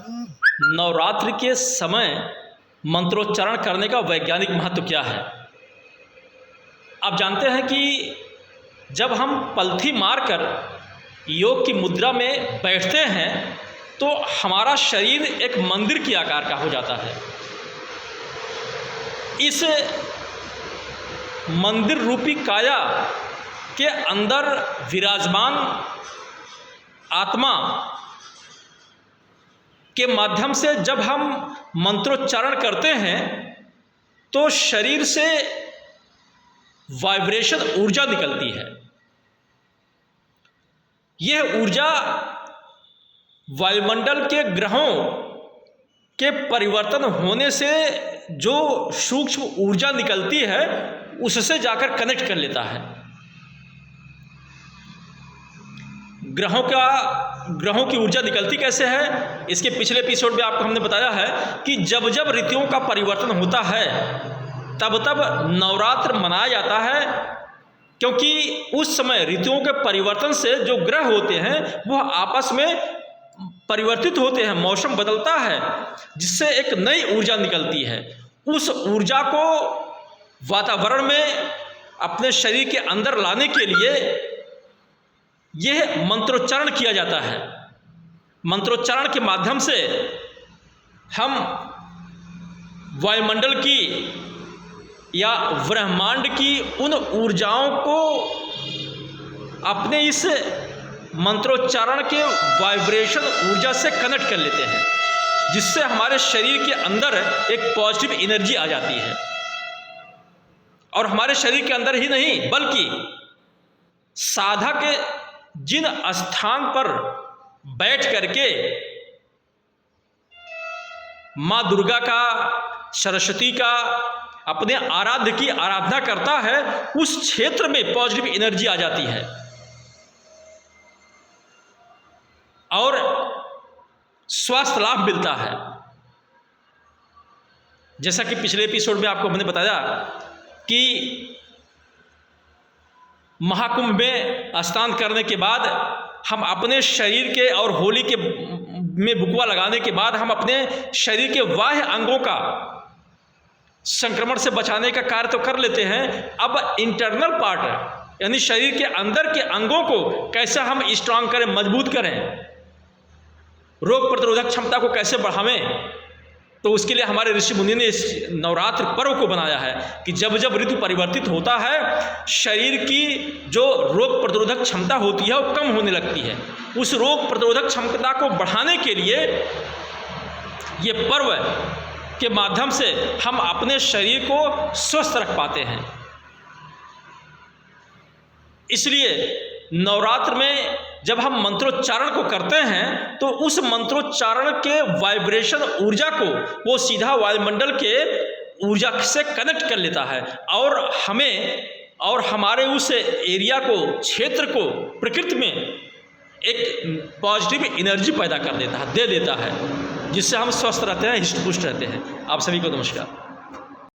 नवरात्रि के समय मंत्रोच्चारण करने का वैज्ञानिक महत्व क्या है। आप जानते हैं कि जब हम पलथी मारकर योग की मुद्रा में बैठते हैं तो हमारा शरीर एक मंदिर के आकार का हो जाता है। इस मंदिर रूपी काया के अंदर विराजमान आत्मा के माध्यम से जब हम मंत्रोच्चारण करते हैं तो शरीर से वाइब्रेशन ऊर्जा निकलती है। यह ऊर्जा वायुमंडल के ग्रहों के परिवर्तन होने से जो सूक्ष्म ऊर्जा निकलती है उससे जाकर कनेक्ट कर लेता है। ग्रहों की ऊर्जा निकलती कैसे है, इसके पिछले एपिसोड में आपको हमने बताया है कि जब जब ऋतुओं का परिवर्तन होता है तब तब नवरात्र मनाया जाता है, क्योंकि उस समय ऋतुओं के परिवर्तन से जो ग्रह होते हैं वह आपस में परिवर्तित होते हैं, मौसम बदलता है जिससे एक नई ऊर्जा निकलती है। उस ऊर्जा को वातावरण में अपने शरीर के अंदर लाने के लिए यह मंत्रोच्चारण किया जाता है। मंत्रोच्चारण के माध्यम से हम वायुमंडल की या ब्रह्मांड की उन ऊर्जाओं को अपने इस मंत्रोच्चारण के वाइब्रेशन ऊर्जा से कनेक्ट कर लेते हैं, जिससे हमारे शरीर के अंदर एक पॉजिटिव एनर्जी आ जाती है। और हमारे शरीर के अंदर ही नहीं बल्कि साधक जिन स्थान पर बैठ करके माँ दुर्गा का, सरस्वती का, अपने आराध्य की आराधना करता है, उस क्षेत्र में पॉजिटिव एनर्जी आ जाती है और स्वास्थ्य लाभ मिलता है। जैसा कि पिछले एपिसोड में आपको हमने बताया कि महाकुंभ में स्नान करने के बाद हम अपने शरीर के और होली के में बुकवा लगाने के बाद हम अपने शरीर के बाह्य अंगों का संक्रमण से बचाने का कार्य तो कर लेते हैं। अब इंटरनल पार्ट यानी शरीर के अंदर के अंगों को कैसे हम स्ट्रांग करें, मजबूत करें, रोग प्रतिरोधक क्षमता को कैसे बढ़ावें, तो उसके लिए हमारे ऋषि मुनि ने इस नवरात्र पर्व को बनाया है कि जब जब ऋतु परिवर्तित होता है शरीर की जो रोग प्रतिरोधक क्षमता होती है वो कम होने लगती है। उस रोग प्रतिरोधक क्षमता को बढ़ाने के लिए ये पर्व के माध्यम से हम अपने शरीर को स्वस्थ रख पाते हैं। इसलिए नवरात्र में जब हम मंत्रोच्चारण को करते हैं तो उस मंत्रोच्चारण के वाइब्रेशन ऊर्जा को वो सीधा वायुमंडल के ऊर्जा से कनेक्ट कर लेता है और हमें और हमारे उस एरिया को, क्षेत्र को, प्रकृति में एक पॉजिटिव एनर्जी पैदा कर देता है, दे देता है, जिससे हम स्वस्थ रहते हैं, हिष्ट पुष्ट रहते हैं। आप सभी को नमस्कार।